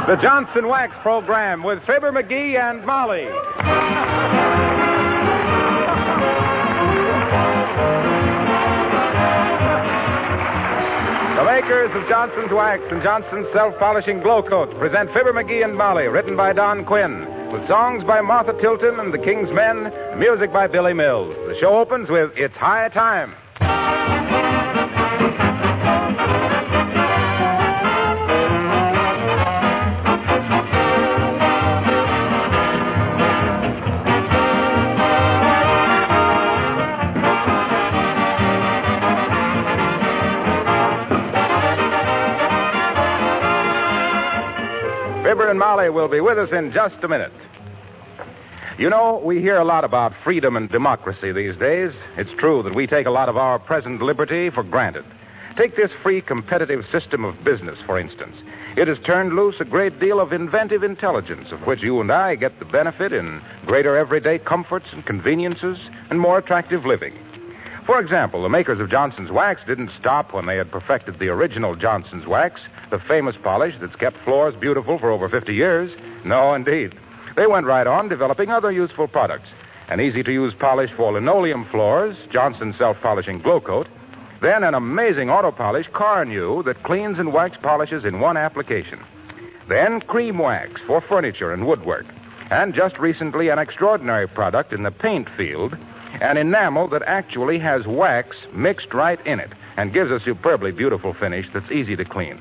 The Johnson Wax Program with Fibber McGee and Molly. The makers of Johnson's Wax and Johnson's Self-Polishing Glow Coat present Fibber McGee and Molly, written by Don Quinn, with songs by Martha Tilton and the King's Men, and music by Billy Mills. The show opens with It's High Time. Fibber and Molly will be with us in just a minute. You know, we hear a lot about freedom and democracy these days. It's true that we take a lot of our present liberty for granted. Take this free competitive system of business, for instance. It has turned loose a great deal of inventive intelligence, of which you and I get the benefit in greater everyday comforts and conveniences and more attractive living. For example, the makers of Johnson's Wax didn't stop when they had perfected the original Johnson's Wax, the famous polish that's kept floors beautiful for over 50 years. No, indeed. They went right on developing other useful products. An easy-to-use polish for linoleum floors, Johnson's Self-Polishing Glow Coat. Then an amazing auto polish, Car New, that cleans and wax polishes in one application. Then cream wax for furniture and woodwork. And just recently, an extraordinary product in the paint field, an enamel that actually has wax mixed right in it and gives a superbly beautiful finish that's easy to clean.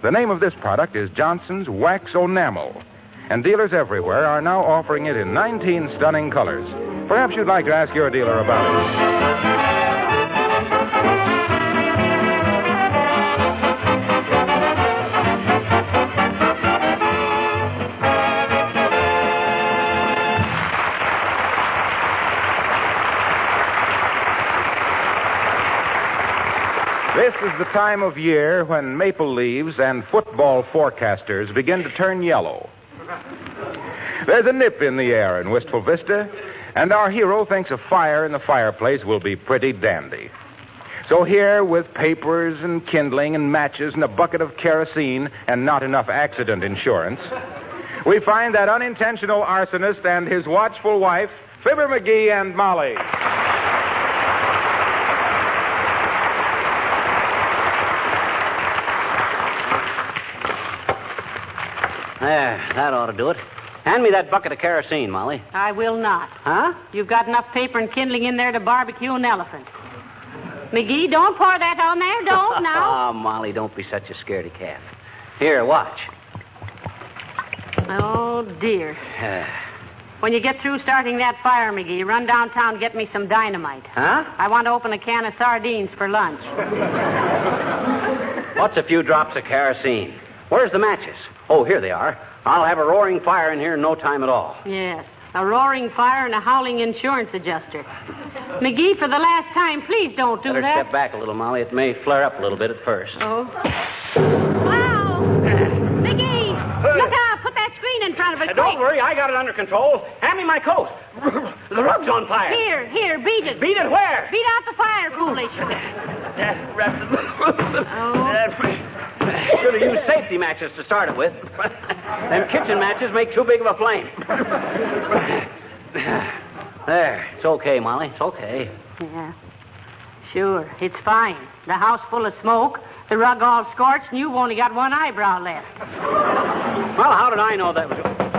The name of this product is Johnson's Wax Enamel, and dealers everywhere are now offering it in 19 stunning colors. Perhaps you'd like to ask your dealer about it. This is the time of year when maple leaves and football forecasters begin to turn yellow. There's a nip in the air in Wistful Vista, and our hero thinks a fire in the fireplace will be pretty dandy. So here, with papers and kindling and matches and a bucket of kerosene and not enough accident insurance, we find that unintentional arsonist and his watchful wife, Fibber McGee and Molly. There, that ought to do it. Hand me that bucket of kerosene, Molly. I will not. Huh? You've got enough paper and kindling in there to barbecue an elephant. McGee, don't pour that on there. Don't now. Oh, Molly, don't be such a scaredy cat. Here, watch. Oh, dear. When you get through starting that fire, McGee, run downtown and get me some dynamite. Huh? I want to open a can of sardines for lunch. What's a few drops of kerosene? Where's the matches? Oh, here they are. I'll have a roaring fire in here in no time at all. Yes, a roaring fire and a howling insurance adjuster. McGee, for the last time, please don't do Better that. step back a little, Molly. It may flare up a little bit at first. Oh. Wow! McGee, look out. Put that screen in front of it. Don't worry. I got it under control. Hand me my coat. The rug's on fire. Here, beat it. Beat it where? Beat out the fire, foolish. Should have used safety matches to start it with. Them kitchen matches make too big of a flame. There. It's okay, Molly. It's okay. Yeah. Sure. It's fine. The house full of smoke, the rug all scorched, and you've only got one eyebrow left. Well, how did I know that was...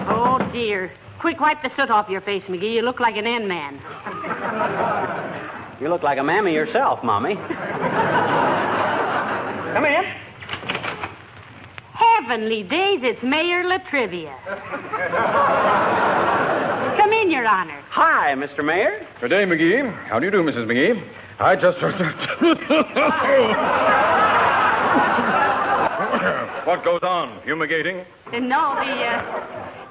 Oh, dear. Quick, wipe the soot off your face, McGee. You look like an N-man. You look like a mammy yourself, Mommy. Come in. Heavenly days, it's Mayor Latrivia. Come in, Your Honor. Hi, Mr. Mayor. Good day, McGee. How do you do, Mrs. McGee? I just... What goes on? Fumigating? No,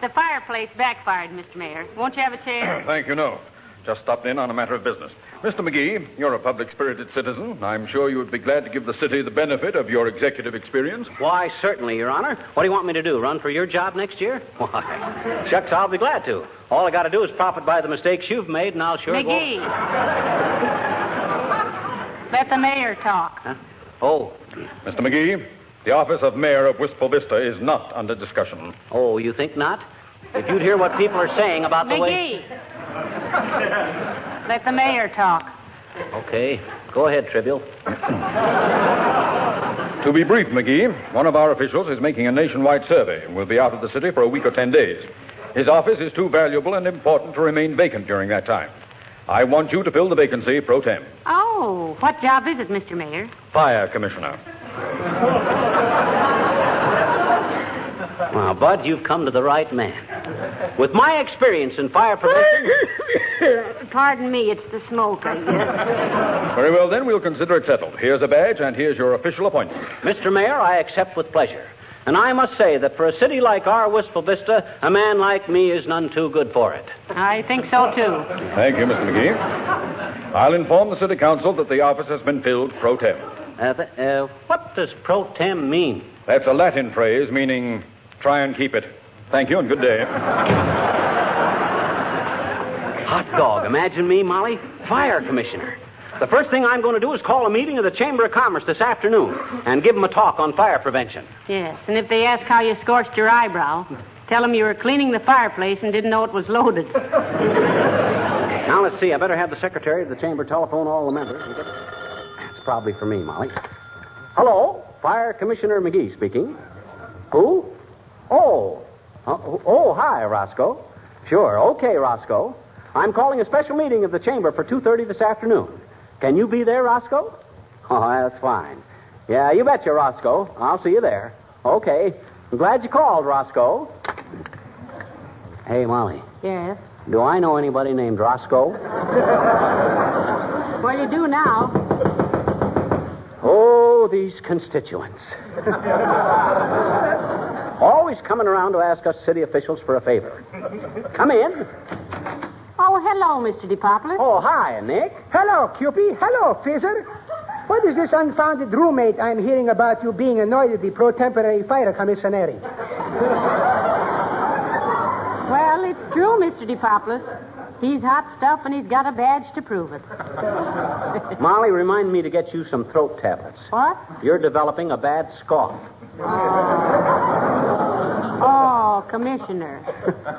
the fireplace backfired, Mr. Mayor. Won't you have a chair? Thank you, no. Just stopped in on a matter of business. Mr. McGee, you're a public-spirited citizen. I'm sure you would be glad to give the city the benefit of your executive experience. Why, certainly, Your Honor. What do you want me to do, run for your job next year? Why, shucks, I'll be glad to. All I got to do is profit by the mistakes you've made, and I'll sure McGee. Let the mayor talk. Huh? Oh. Mr. McGee, The office of mayor of Wistful Vista is not under discussion. Oh, you think not? If you'd hear what people are saying about the way... McGee! Let the mayor talk. Okay. Go ahead, Trivial. To be brief, McGee, one of our officials is making a nationwide survey and will be out of the city for a week or 10 days. His office is too valuable and important to remain vacant during that time. I want you to fill the vacancy pro tem. Oh, what job is it, Mr. Mayor? Fire commissioner. Well, Bud, you've come to the right man. With my experience in fire prevention... Pardon me, it's the smoke, I guess. Very well, then, we'll consider it settled. Here's a badge, and here's your official appointment. Mr. Mayor, I accept with pleasure. And I must say that for a city like our Wistful Vista, a man like me is none too good for it. I think so, too. Thank you, Mr. McGee. I'll inform the city council that the office has been filled pro tem. What does pro tem mean? That's a Latin phrase meaning try and keep it. Thank you and good day. Hot dog. Imagine me, Molly, fire commissioner. The first thing I'm going to do is call a meeting of the Chamber of Commerce this afternoon and give them a talk on fire prevention. Yes, and if they ask how you scorched your eyebrow, tell them you were cleaning the fireplace and didn't know it was loaded. Now, let's see. I better have the secretary of the chamber telephone all the members. It's probably for me, Molly. Hello, Fire Commissioner McGee speaking. Who? Oh, hi, Roscoe. Sure, okay, Roscoe. I'm calling a special meeting of the chamber for 2:30 this afternoon. Can you be there, Roscoe? Oh, that's fine. Yeah, you betcha, Roscoe. I'll see you there. Okay. I'm glad you called, Roscoe. Hey, Molly. Yes? Do I know anybody named Roscoe? Well, you do now. Oh, these constituents. Always coming around to ask us city officials for a favor. Come in. Oh, hello, Mr. DePopoulos. Oh, hi, Nick. Hello, Cupie. Hello, Fizzer. What is this unfounded roommate I'm hearing about you being annoyed at the pro-temporary fire commissary? Well, it's true, Mr. DePopoulos. He's hot stuff, and he's got a badge to prove it. Molly, remind me to get you some throat tablets. What? You're developing a bad scoff. Oh, Commissioner.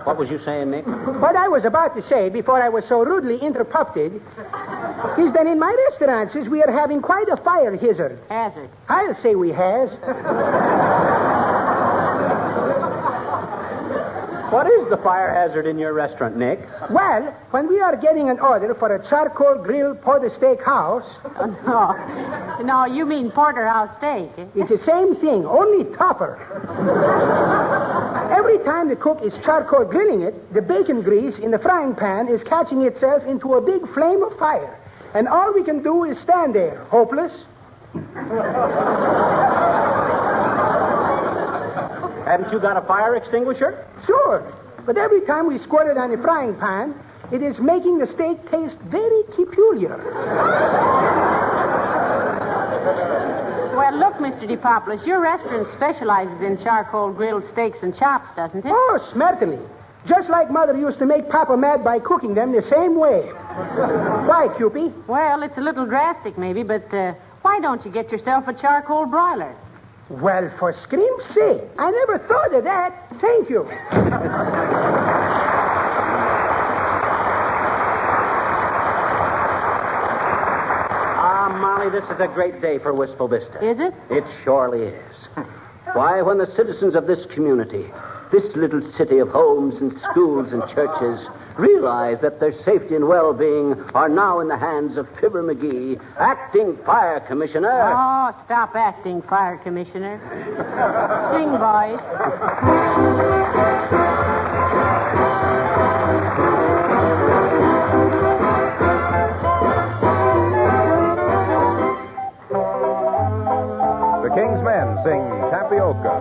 What was you saying, Nick? What I was about to say before I was so rudely interrupted is that in my restaurants we are having quite a fire hazard. Hazard. I'll say we has. What is the fire hazard in your restaurant, Nick? Well, when we are getting an order for a charcoal grill porter steak house... No, you mean porterhouse steak. It's the same thing, only tougher. Every time the cook is charcoal grilling it, the bacon grease in the frying pan is catching itself into a big flame of fire. And all we can do is stand there, hopeless. Haven't you got a fire extinguisher? Sure, but every time we squirt it on the frying pan, it is making the steak taste very peculiar. Well, look, Mr. DePopoulos, your restaurant specializes in charcoal grilled steaks and chops, doesn't it? Oh, certainly. Just like Mother used to make Papa mad by cooking them the same way. Why, Cupie? Well, it's a little drastic, maybe, but why don't you get yourself a charcoal broiler? Well, for scream's sake, I never thought of that. Thank you. Molly, this is a great day for Wistful Vista. Is it? It surely is. Why, when the citizens of this community, this little city of homes and schools and churches, realize that their safety and well-being are now in the hands of Fibber McGee, acting fire commissioner. Oh, stop acting, Fire Commissioner. Sing, boys. The King's Men sing Tapioca.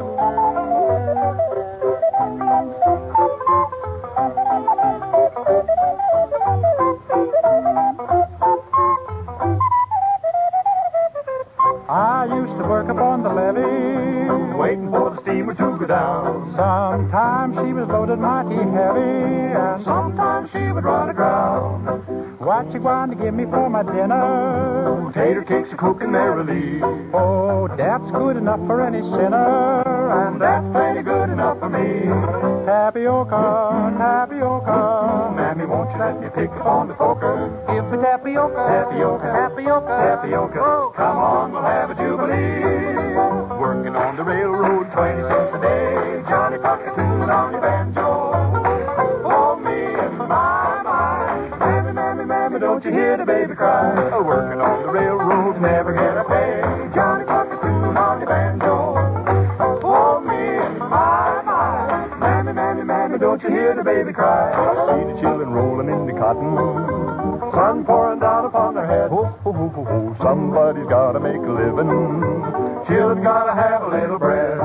I used to work up on the levee, waiting for the steamer to go down. Sometimes she was loaded mighty heavy, and Sometimes she would run aground. What you going to give me for my dinner? Tater cakes are cooking merrily. Oh, that's good enough for any sinner. And That's plenty good enough for me. tapioca, tapioca. Mammy, won't you let me pick up on the poker? Give me tapioca, Tapioca, tapioca, tapioca. Oh, Come on, we'll have a jubilee. Working on the railroad, 20 cents a day. Johnny Cockatoon on your banjo. Oh, me and my. Mammy, mammy, mammy, don't you hear the baby cry? Working on the railroad, never get a pay. Johnny Cockatoon on your banjo. Oh, me and my. Mammy, mammy, mammy, don't you hear the baby cry? See the children rolling in the cotton. Sun pouring down upon their head. Oh, oh, oh, oh, oh. Somebody's gotta make a living. Children gotta have a little bread.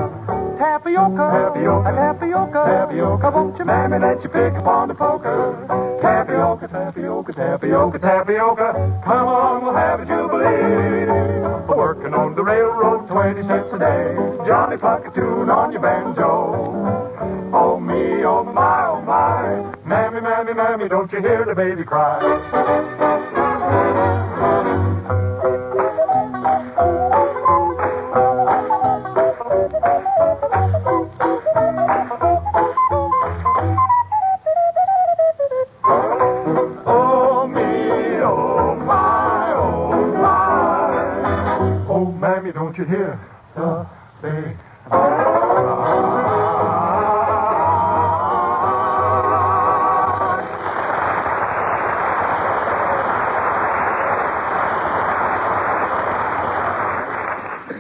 tapioca, Tapioca, tapioca, tapioca, won't you, mammy, let you pick upon the poker? Tapioca, tapioca, tapioca, tapioca. Come on, we'll have a jubilee. Working on the railroad, 20 cents a day. Johnny Cockatoon on your banjo. Oh, me, oh, my, oh, my. Mammy, mammy, mammy, don't you hear the baby cry? Oh, me, oh, my, oh, my. Oh, mammy, don't you hear the baby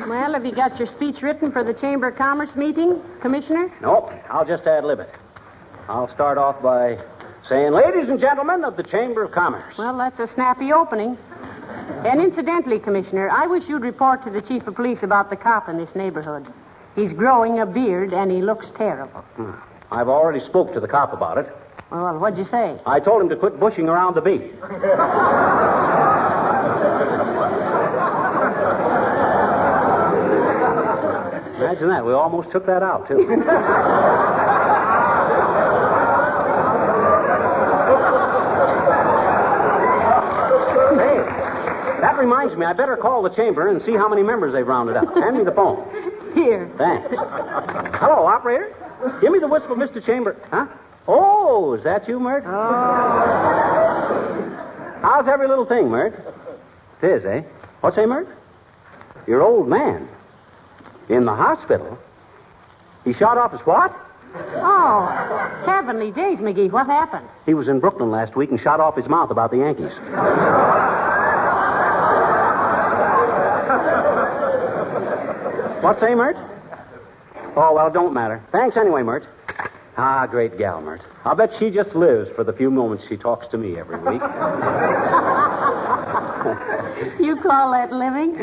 Well, have you got your speech written for the Chamber of Commerce meeting, Commissioner? Nope, I'll just ad-lib it. I'll start off by saying, ladies and gentlemen of the Chamber of Commerce. Well, that's a snappy opening. And incidentally, Commissioner, I wish you'd report to the Chief of Police about the cop in this neighborhood. He's growing a beard, and he looks terrible. I've already spoke to the cop about it. Well, what'd you say? I told him to quit bushing around the beat. Imagine that. We almost took that out, too. Hey, that reminds me. I better call the chamber and see how many members they've rounded up. Hand me the phone. Here. Thanks. Hello, operator. Give me the whistle, Mr. Chamber. Huh? Oh, is that you, Mert? How's every little thing, Mert? It is, eh? What's that, Mert? Your old man. In the hospital? He shot off his what? Oh, heavenly days, McGee. What happened? He was in Brooklyn last week and shot off his mouth about the Yankees. What say, Mert? Oh, well, it don't matter. Thanks anyway, Mert. Ah, great gal, Mert. I'll bet she just lives for the few moments she talks to me every week. You call that living?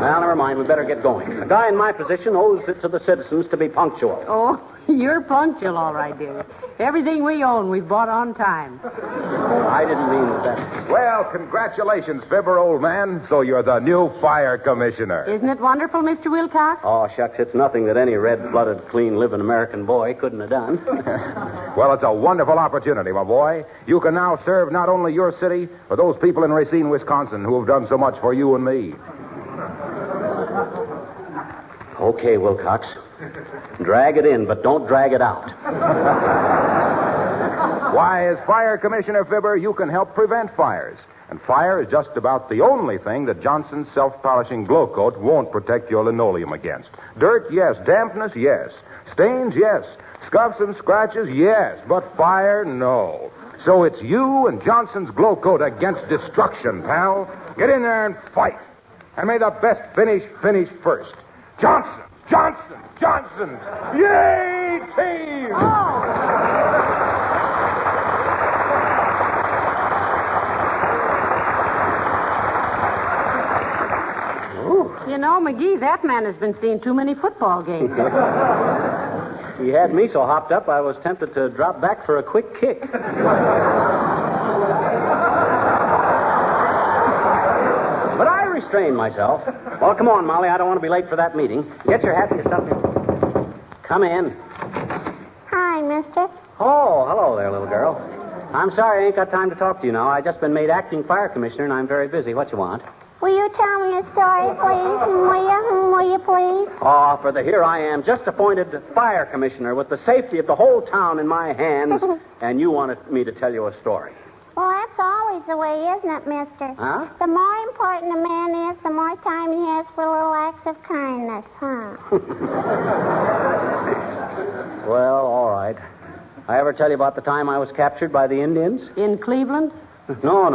Well, never mind. We better get going. A guy in my position owes it to the citizens to be punctual. Oh, you're punctual, all right, dear. Everything we own, we've bought on time. I didn't mean that. Well, congratulations, Fibber, old man. So you're the new fire commissioner. Isn't it wonderful, Mr. Wilcox? Oh, shucks, it's nothing that any red-blooded, clean-living American boy couldn't have done. Well, it's a wonderful opportunity, my boy. You can now serve not only your city, but those people in Racine, Wisconsin, who have done so much for you and me. Okay, Wilcox. Drag it in, but don't drag it out. Why, as fire commissioner, Fibber, you can help prevent fires. And fire is just about the only thing that Johnson's self-polishing glow coat won't protect your linoleum against. Dirt, yes. Dampness, yes. Stains, yes. Scuffs and scratches, yes. But fire, no. So it's you and Johnson's glow coat against destruction, pal. Get in there and fight. And may the best finish first. Johnson! Johnson! Johnson! Yay, team! You know, McGee, that man has been seeing too many football games. He had me so hopped up I was tempted to drop back for a quick kick. But I restrained myself. Well, come on, Molly. I don't want to be late for that meeting. Get your hat and your stuff here. Come in. Hi, mister. Oh, hello there, little girl. I'm sorry I ain't got time to talk to you now. I just been made acting fire commissioner, and I'm very busy. What you want? Will you tell me a story, please? Will you please? Oh, for the here I am, just appointed fire commissioner with the safety of the whole town in my hands, and you wanted me to tell you a story. Well, that's always the way, isn't it, mister? Huh? The more important a man is, the more time he has for little acts of kindness, huh? Well, all right. I ever tell you about the time I was captured by the Indians? In Cleveland? No.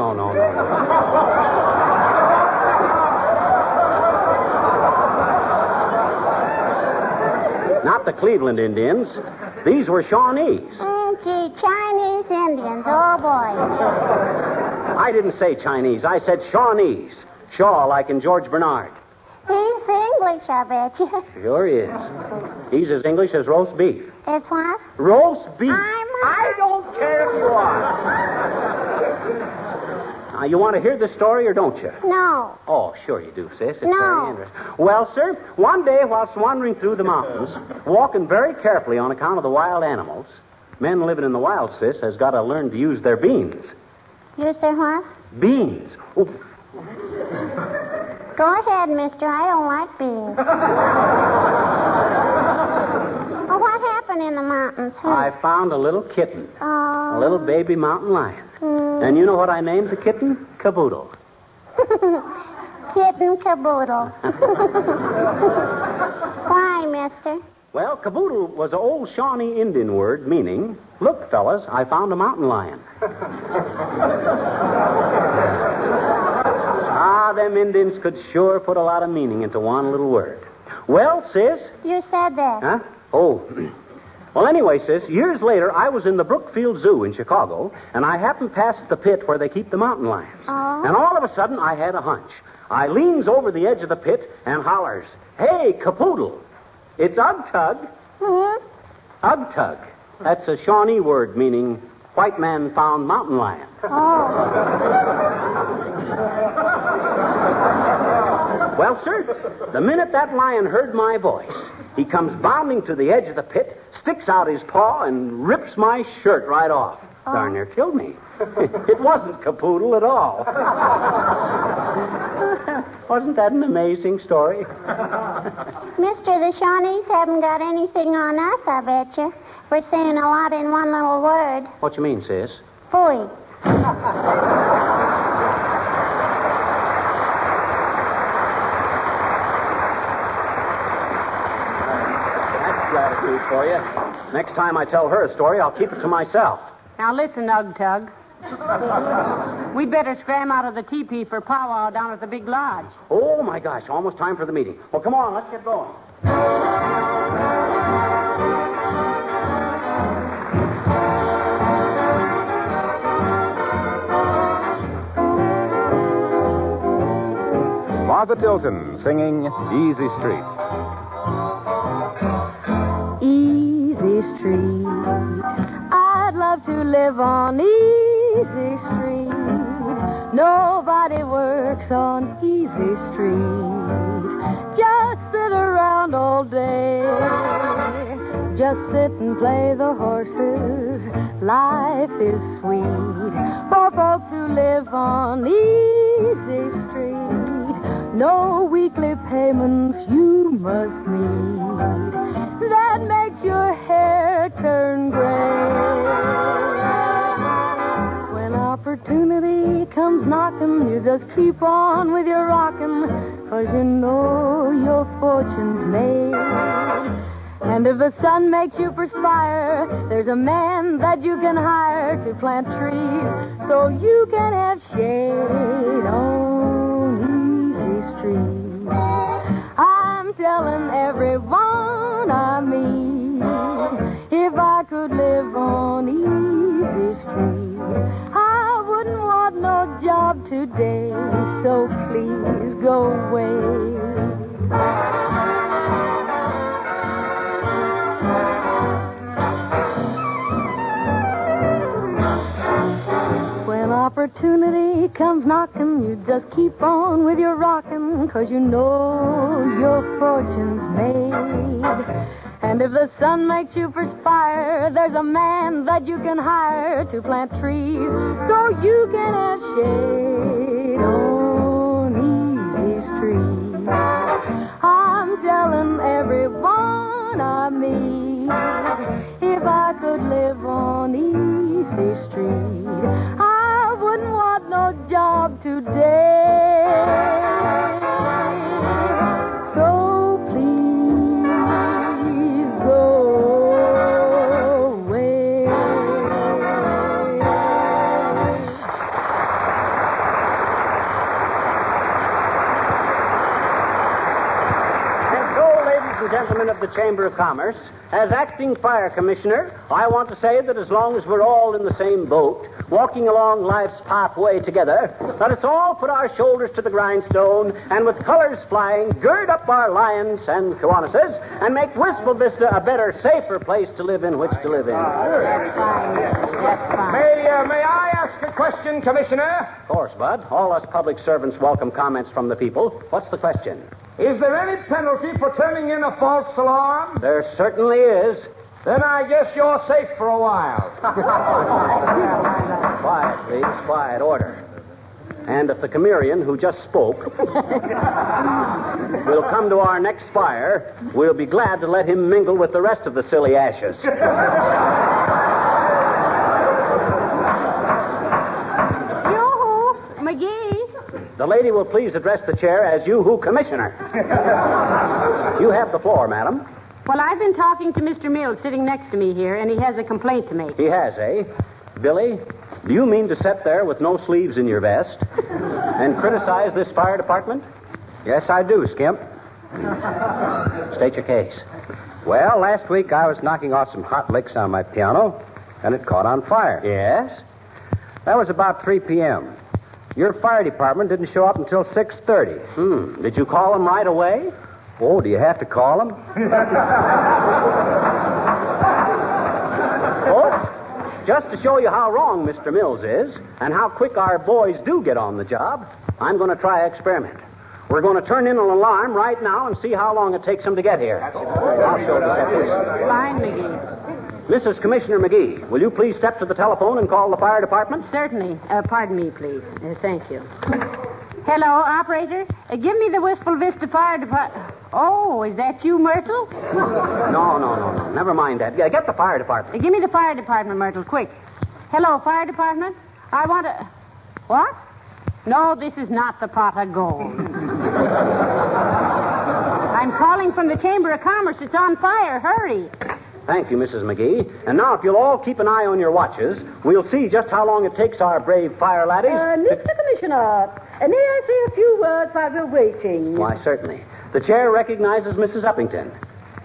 Not the Cleveland Indians. These were Shawnees. Gee, Chinese Indians, oh boy. I didn't say Chinese. I said Shawnees. Shaw, like in George Bernard. He's English, I bet you. Sure is. He's as English as roast beef. It's what? Roast beef. I don't care if you are. Now, you want to hear the story or don't you? No. Oh, sure you do, sis. It's No. very interesting. Well, sir, one day whilst wandering through the mountains, walking very carefully on account of the wild animals, men living in the wild, sis, has got to learn to use their beans. Use their what? Beans. Oh, Go ahead, mister. I don't like beans. Well, what happened in the mountains? I found a little kitten. Oh. A little baby mountain lion. And you know what I named the kitten? Caboodle. Kitten caboodle. Why, mister? Well, caboodle was an old Shawnee Indian word meaning, look, fellas, I found a mountain lion. Them Indians could sure put a lot of meaning into one little word. Well, sis. You said that. Huh? Oh. Well, anyway, sis, years later, I was in the Brookfield Zoo in Chicago, and I happened past the pit where they keep the mountain lions. Oh. And all of a sudden, I had a hunch. I leans over the edge of the pit and hollers, "Hey, capoodle, it's Ugtug." Hmm? Ugtug. That's a Shawnee word meaning white man found mountain lion. Oh. Well, sir, the minute that lion heard my voice, he comes bounding to the edge of the pit, sticks out his paw, and rips my shirt right off. Oh. Darn near killed me. It wasn't capoodle at all. Wasn't that an amazing story? Mister, the Shawnees haven't got anything on us, I bet you. We're saying a lot in one little word. What you mean, sis? Phooey. Gratitude for you. Next time I tell her a story, I'll keep it to myself. Now listen, Ugtug. We'd better scram out of the teepee for powwow down at the big lodge. Oh, my gosh, almost time for the meeting. Well, come on, let's get going. Martha Tilton singing Easy Street. Easy Street. I'd love to live on Easy Street. Nobody works on Easy Street. Just sit around all day. Just sit and play the horses. Life is sweet for folks who live on Easy Street. No weekly payments you must meet. That makes your hair turn gray. When opportunity comes knocking, you just keep on with your rockin', 'cause you know your fortune's made. And if the sun makes you perspire, there's a man that you can hire to plant trees so you can have shade on Easy Street. I'm telling everyone I meet, if I could live on Easy Street, I wouldn't want no job today, so please go away. When opportunity comes knocking, you just keep on with your rockin', 'cause you know your fortune's made. And And if the sun makes you perspire, there's a man that you can hire to plant trees so you can have shade on easy street. I'm telling everyone I meet, if I could live on easy street, I wouldn't want no job today. So please go away. And so, ladies and gentlemen of the Chamber of Commerce, as acting fire commissioner, I want to say that as long as we're all in the same boat, walking along life's pathway together, let us all put our shoulders to the grindstone and with colors flying, gird up our lions and kiwanuses and make Wistful Vista a better, safer place to live in which to live in. That's fine. May I ask a question, Commissioner? Of course, Bud. All us public servants welcome comments from the people. What's the question? Is there any penalty for turning in a false alarm? There certainly is. Then I guess you're safe for a while. Quiet, please. Quiet. Order. And if the chameleon who just spoke will come to our next fire, we'll be glad to let him mingle with the rest of the silly ashes. Yoo-hoo, McGee. The lady will please address the chair as you-hoo commissioner. You have the floor, madam. Well, I've been talking to Mr. Mills sitting next to me here, and he has a complaint to make. He has, eh? Billy, do you mean to sit there with no sleeves in your vest and criticize this fire department? Yes, I do, Skimp. State your case. Well, last week I was knocking off some hot licks on my piano, and it caught on fire. Yes? That was about 3 p.m. Your fire department didn't show up until 6:30. Did you call him right away? Oh, do you have to call them? Folks, just to show you how wrong Mr. Mills is and how quick our boys do get on the job, I'm going to try an experiment. We're going to turn in an alarm right now and see how long it takes them to get here. Fine, McGee. Mrs. Commissioner McGee, will you please step to the telephone and call the fire department? Certainly. Pardon me, please. Thank you. Hello, operator. Give me the Wistful Vista Fire Department. Oh, is that you, Myrtle? No. Never mind that. Yeah, get the fire department. Give me the fire department, Myrtle, quick. Hello, fire department. I want to... What? No, this is not the pot of gold. I'm calling from the Chamber of Commerce. It's on fire. Hurry. Thank you, Mrs. McGee. And now, if you'll all keep an eye on your watches, we'll see just how long it takes our brave fire laddies... Mr. Commissioner, may I say a few words while we're waiting? Why, certainly. The chair recognizes Mrs. Uppington,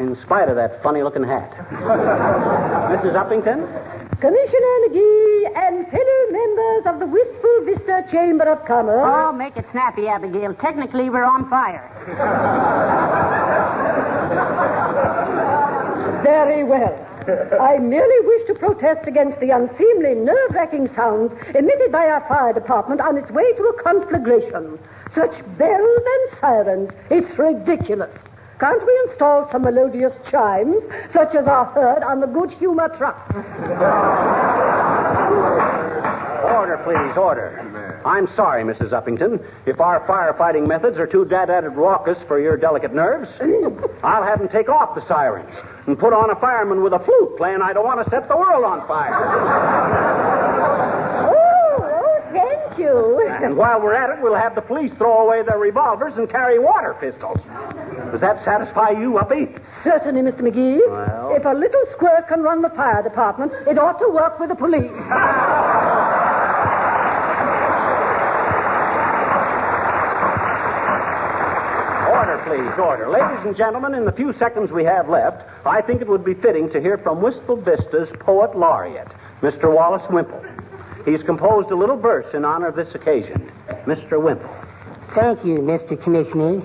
in spite of that funny-looking hat. Mrs. Uppington? Commissioner McGee and fellow members of the Wistful Vista Chamber of Commerce... Oh, make it snappy, Abigail. Technically, we're on fire. Very well. I merely wish to protest against the unseemly, nerve-wracking sounds emitted by our fire department on its way to a conflagration. Such bells and sirens, it's ridiculous. Can't we install some melodious chimes, such as are heard on the Good Humor trucks? Order, please, order. I'm sorry, Mrs. Uppington. If our firefighting methods are too dad-added raucous for your delicate nerves, I'll have them take off the sirens and put on a fireman with a flute playing I Don't Want to Set the World on Fire. Oh, thank you. And while we're at it, we'll have the police throw away their revolvers and carry water pistols. Does that satisfy you, Uppy? Certainly, Mr. McGee. Well... If a little squirt can run the fire department, it ought to work with the police. Order, please, order. Ladies and gentlemen, in the few seconds we have left, I think it would be fitting to hear from Wistful Vista's poet laureate, Mr. Wallace Wimple. He's composed a little verse in honor of this occasion. Mr. Wimple. Thank you, Mr. Commissioner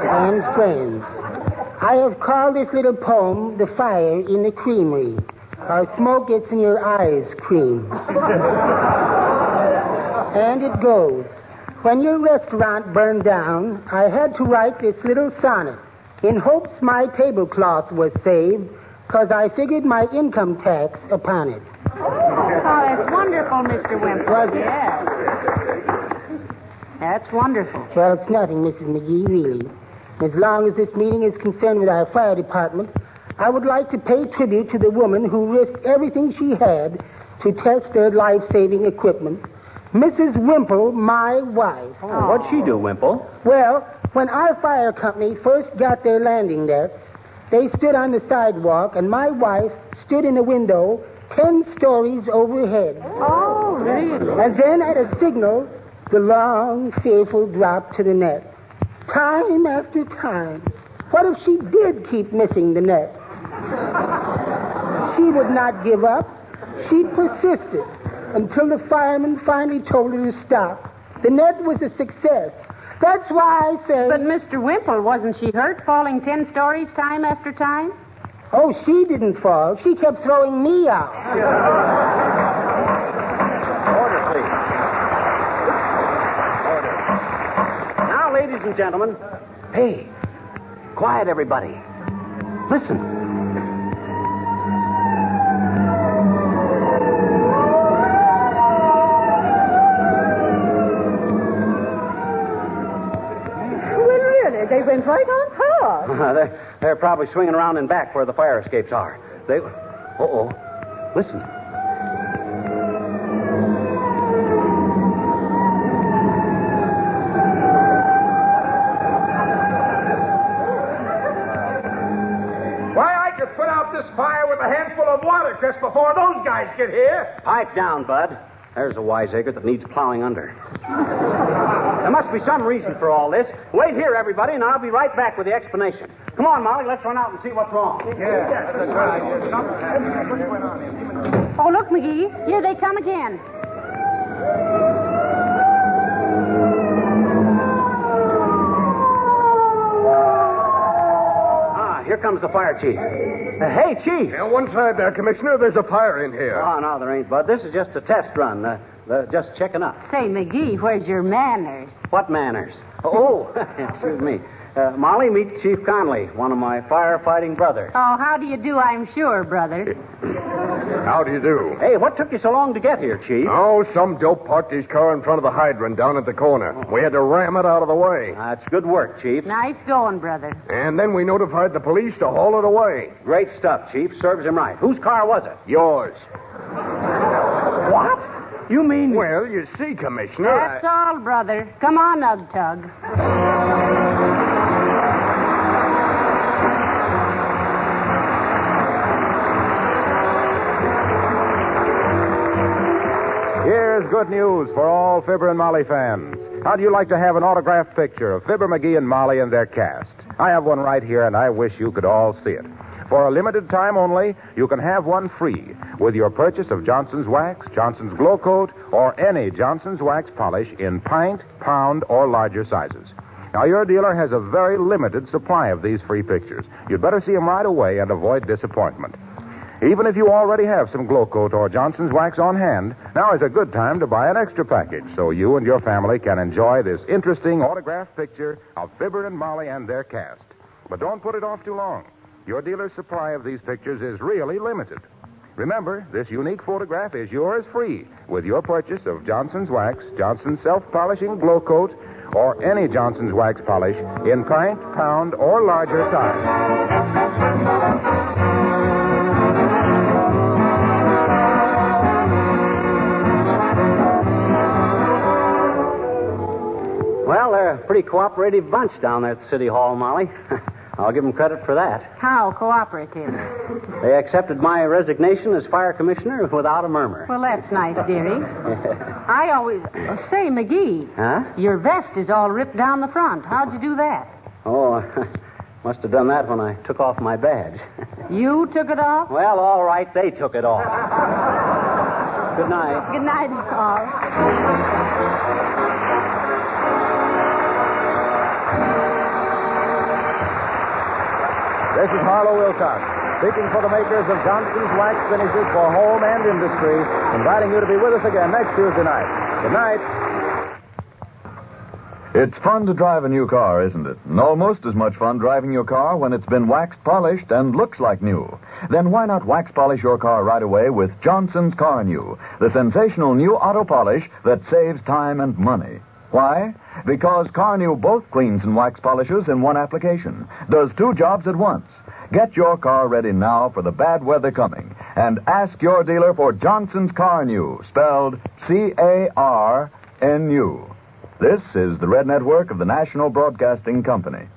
and friends. I have called this little poem The Fire in the Creamery. Our smoke gets in your eyes, cream. And it goes. When your restaurant burned down, I had to write this little sonnet. in hopes my tablecloth was saved, 'cause I figured my income tax upon it. Oh, that's wonderful, Mr. Wimple. Was it? Yes. That's wonderful. Well, it's nothing, Mrs. McGee, really. As long as this meeting is concerned with our fire department, I would like to pay tribute to the woman who risked everything she had to test their life-saving equipment, Mrs. Wimple, my wife. Oh, what'd she do, Wimple? Well, when our fire company first got their landing nets, they stood on the sidewalk, and my wife stood in the window 10 stories overhead. Oh, really? And then at a signal, the long, fearful drop to the net. Time after time. What if she did keep missing the net? She would not give up. She persisted until the fireman finally told her to stop. The net was a success. That's why I say... But, Mr. Wimple, wasn't she hurt falling 10 stories time after time? Oh, she didn't fall. She kept throwing me out. Order, please. Order. Now, ladies and gentlemen, hey, quiet, everybody. Listen. They went right on past. They're probably swinging around in back where the fire escapes are. Uh-oh. Listen. Why, I could put out this fire with a handful of water just before those guys get here. Pipe down, Bud. There's a wiseacre that needs plowing under. There must be some reason for all this. Wait here, everybody, and I'll be right back with the explanation. Come on, Molly, let's run out and see what's wrong. Yeah, that's right. Oh, look, McGee. Here they come again. Here comes the fire chief. Hey, Chief. Yeah, one side there, Commissioner. There's a fire in here. Oh, no, there ain't, Bud. This is just a test run. Just checking up. Say, McGee, where's your manners? What manners? Oh, excuse me. Molly, meet Chief Conley, one of my firefighting brothers. Oh, how do you do, I'm sure, brother. How do you do? Hey, what took you so long to get here, Chief? Oh, some dope parked his car in front of the hydrant down at the corner. We had to ram it out of the way. That's good work, Chief. Nice going, brother. And then we notified the police to haul it away. Great stuff, Chief. Serves him right. Whose car was it? Yours. What? You mean... Well, you see, Commissioner... That's all, brother. Come on, Ug Tug. Here's good news for all Fibber and Molly fans. How'd you like to have an autographed picture of Fibber McGee and Molly and their cast? I have one right here, and I wish you could all see it. For a limited time only, you can have one free with your purchase of Johnson's Wax, Johnson's Glow Coat, or any Johnson's Wax polish in pint, pound, or larger sizes. Now, your dealer has a very limited supply of these free pictures. You'd better see them right away and avoid disappointment. Even if you already have some Glow Coat or Johnson's Wax on hand, now is a good time to buy an extra package so you and your family can enjoy this interesting autographed picture of Fibber and Molly and their cast. But don't put it off too long. Your dealer's supply of these pictures is really limited. Remember, this unique photograph is yours free with your purchase of Johnson's Wax, Johnson's Self-Polishing Glow Coat, or any Johnson's Wax polish in pint, pound, or larger size. Well, they're a pretty cooperative bunch down there at the City Hall, Molly. I'll give them credit for that. How cooperative? They accepted my resignation as fire commissioner without a murmur. Well, that's nice, dearie. I always... Say, McGee. Huh? Your vest is all ripped down the front. How'd you do that? Oh, must have done that when I took off my badge. You took it off? Well, all right, they took it off. Good night. Good night, all. This is Harlow Wilcox, speaking for the makers of Johnson's Wax Finishes for Home and Industry, inviting you to be with us again next Tuesday night. Good night. It's fun to drive a new car, isn't it? And almost as much fun driving your car when it's been waxed, polished, and looks like new. Then why not wax polish your car right away with Johnson's Car New, the sensational new auto polish that saves time and money. Why? Because Car New both cleans and wax polishes in one application. Does two jobs at once. Get your car ready now for the bad weather coming. And ask your dealer for Johnson's Car New, spelled C-A-R-N-U. This is the Red Network of the National Broadcasting Company.